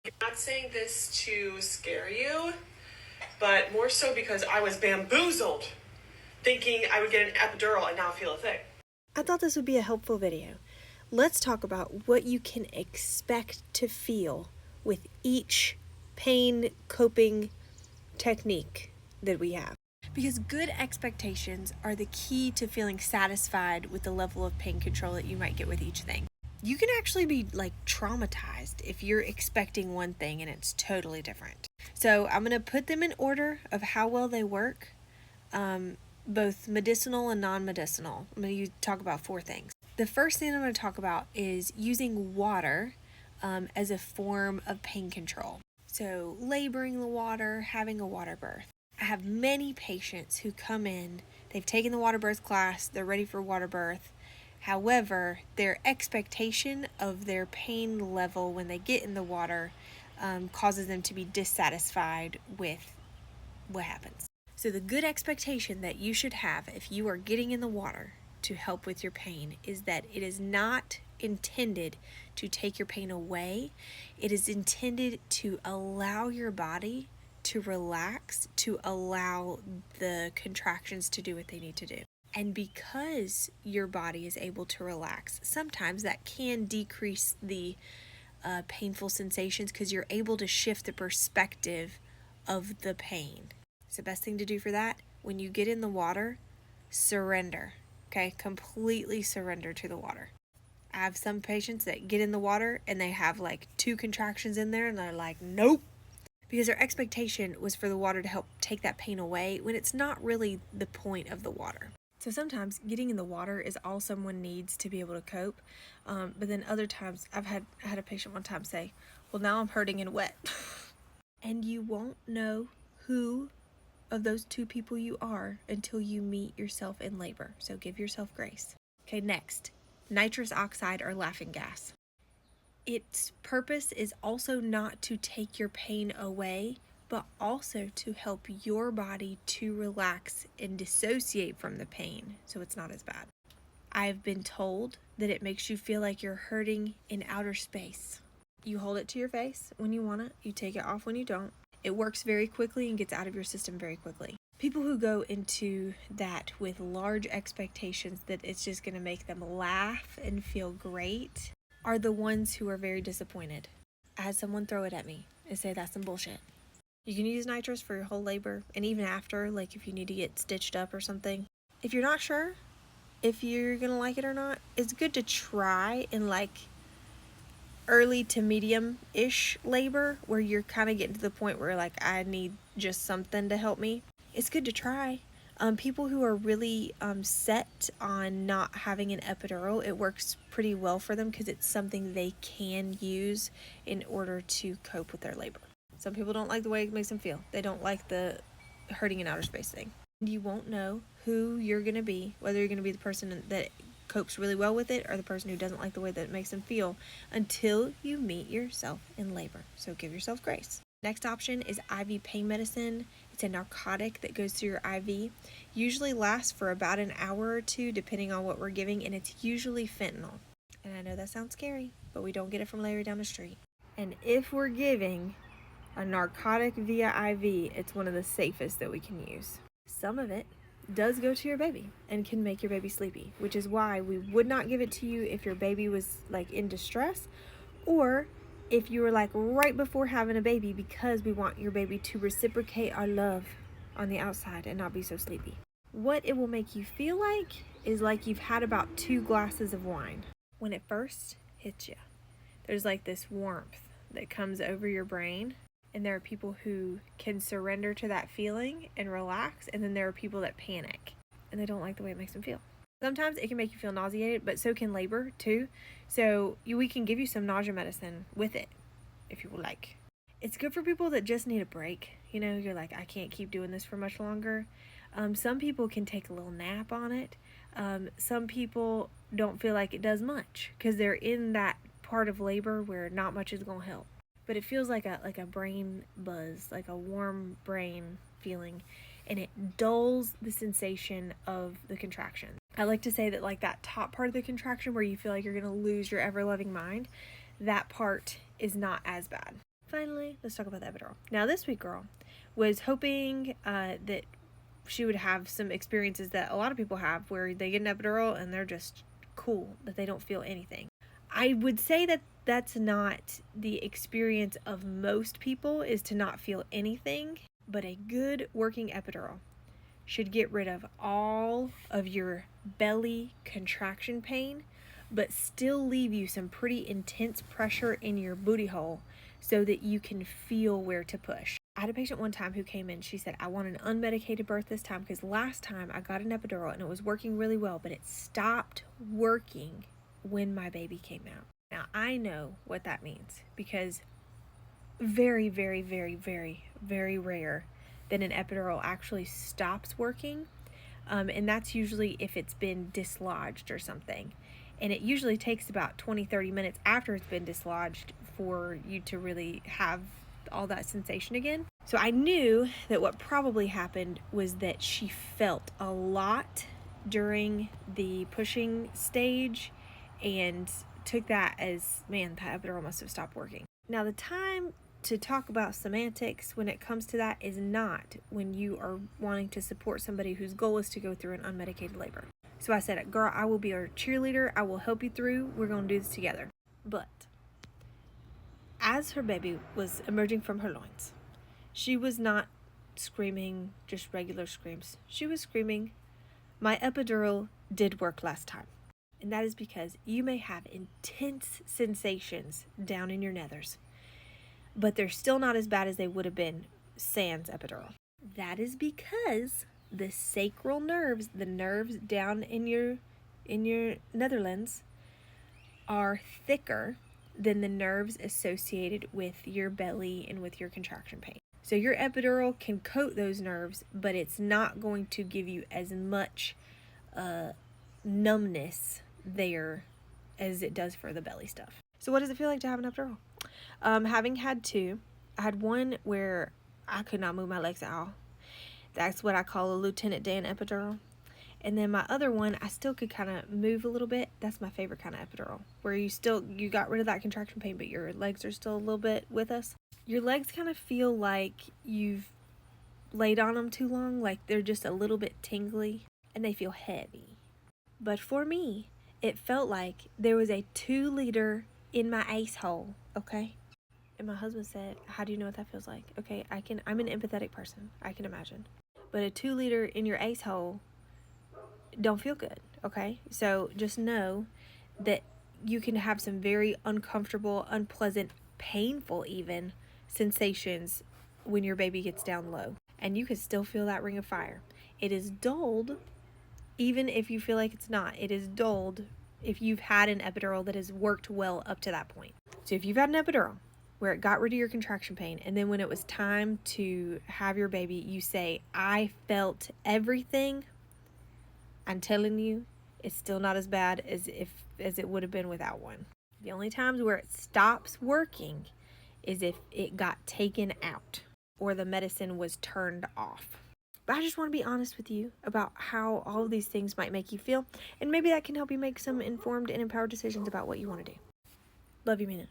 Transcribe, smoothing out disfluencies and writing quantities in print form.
I'm not saying this to scare you, but more so because I was bamboozled thinking I would get an epidural and not feel a thing. I thought this would be a helpful video. Let's talk about what you can expect to feel with each pain coping technique that we have. Because good expectations are the key to feeling satisfied with the level of pain control that you might get with each thing. You can actually be traumatized if you're expecting one thing and it's totally different. So I'm going to put them in order of how well they work, both medicinal and non-medicinal. I'm going to talk about 4 things. The first thing I'm going to talk about is using water as a form of pain control. So laboring the water, having a water birth. I have many patients who come in, they've taken the water birth class, they're ready for water birth. However, their expectation of their pain level when they get in the water causes them to be dissatisfied with what happens. So the good expectation that you should have if you are getting in the water to help with your pain is that it is not intended to take your pain away. It is intended to allow your body to relax, to allow the contractions to do what they need to do. And because your body is able to relax, sometimes that can decrease the painful sensations because you're able to shift the perspective of the pain. So the best thing to do for that, when you get in the water, surrender. Okay, completely surrender to the water. I have some patients that get in the water and they have 2 contractions in there and they're like, nope. Because their expectation was for the water to help take that pain away when it's not really the point of the water. So sometimes getting in the water is all someone needs to be able to cope. But then other times, I had a patient one time say, well, now I'm hurting and wet. And you won't know who of those 2 people you are until you meet yourself in labor. So give yourself grace. Okay, next, nitrous oxide or laughing gas. Its purpose is also not to take your pain away, but also to help your body to relax and dissociate from the pain so it's not as bad. I've been told that it makes you feel like you're hurting in outer space. You hold it to your face when you want it, you take it off when you don't. It works very quickly and gets out of your system very quickly. People who go into that with large expectations that it's just going to make them laugh and feel great are the ones who are very disappointed. I had someone throw it at me and say that's some bullshit. You can use nitrous for your whole labor and even after, if you need to get stitched up or something. If you're not sure if you're going to like it or not, it's good to try in early to medium-ish labor where you're kind of getting to the point where I need just something to help me. It's good to try. People who are really set on not having an epidural, it works pretty well for them because it's something they can use in order to cope with their labor. Some people don't like the way it makes them feel. They don't like the hurting in outer space thing. You won't know who you're going to be, whether you're going to be the person that copes really well with it or the person who doesn't like the way that it makes them feel until you meet yourself in labor. So give yourself grace. Next option is IV pain medicine. It's a narcotic that goes through your IV. Usually lasts for about an hour or 2 depending on what we're giving, and it's usually fentanyl. And I know that sounds scary, but we don't get it from Larry down the street. And if we're giving a narcotic via IV, it's one of the safest that we can use. Some of it does go to your baby and can make your baby sleepy, which is why we would not give it to you if your baby was in distress or if you were right before having a baby, because we want your baby to reciprocate our love on the outside and not be so sleepy. What it will make you feel is you've had about 2 glasses of wine. When it first hits you, there's this warmth that comes over your brain. And there are people who can surrender to that feeling and relax. And then there are people that panic and they don't like the way it makes them feel. Sometimes it can make you feel nauseated, but so can labor too. So we can give you some nausea medicine with it if you would like. It's good for people that just need a break. You're I can't keep doing this for much longer. Some people can take a little nap on it. Some people don't feel like it does much because they're in that part of labor where not much is going to help. But it feels like a brain buzz, like a warm brain feeling, and it dulls the sensation of the contraction. I like to say that that top part of the contraction where you feel like you're going to lose your ever-loving mind, that part is not as bad. finally, let's talk about the epidural. Now, this sweet girl was hoping that she would have some experiences that a lot of people have where they get an epidural and they're just cool, that they don't feel anything. I would say that that's not the experience of most people, is to not feel anything, but a good working epidural should get rid of all of your belly contraction pain, but still leave you some pretty intense pressure in your booty hole so that you can feel where to push. I had a patient one time who came in, she said, I want an unmedicated birth this time because last time I got an epidural and it was working really well, but it stopped working when my baby came out. Now, I know what that means because very, very, very, very, very rare that an epidural actually stops working. And that's usually if it's been dislodged or something. And it usually takes about 20-30 minutes after it's been dislodged for you to really have all that sensation again. So I knew that what probably happened was that she felt a lot during the pushing stage and took that as, man, that epidural must have stopped working. Now, the time to talk about semantics when it comes to that is not when you are wanting to support somebody whose goal is to go through an unmedicated labor. So I said, girl, I will be your cheerleader. I will help you through. We're going to do this together. But as her baby was emerging from her loins, she was not screaming just regular screams. She was screaming, my epidural did work last time. And that is because you may have intense sensations down in your nethers, but they're still not as bad as they would have been sans epidural. That is because the sacral nerves, the nerves down in your netherlands, are thicker than the nerves associated with your belly and with your contraction pain. So your epidural can coat those nerves, but it's not going to give you as much numbness there as it does for the belly stuff. So what does it feel like to have an epidural? Having had two, I had one where I could not move my legs at all. That's what I call a Lieutenant Dan epidural. And then my other one, I still could kind of move a little bit. That's my favorite kind of epidural, where you got rid of that contraction pain, but your legs are still a little bit with us. Your legs kind of feel like you've laid on them too long, like they're just a little bit tingly, and they feel heavy. But for me, it felt like there was a 2-liter in my ace hole, okay? And my husband said, how do you know what that feels like? Okay, I'm an empathetic person. I can imagine. But a 2-liter in your ace hole don't feel good, okay? So just know that you can have some very uncomfortable, unpleasant, painful even sensations when your baby gets down low. And you can still feel that ring of fire. It is dulled, even if you feel like it's not. It is dulled if you've had an epidural that has worked well up to that point. So if you've had an epidural where it got rid of your contraction pain, and then when it was time to have your baby, you say, I felt everything, I'm telling you, it's still not as bad as it would have been without one. The only times where it stops working is if it got taken out or the medicine was turned off. But I just want to be honest with you about how all of these things might make you feel, and maybe that can help you make some informed and empowered decisions about what you want to do. Love you, Mina.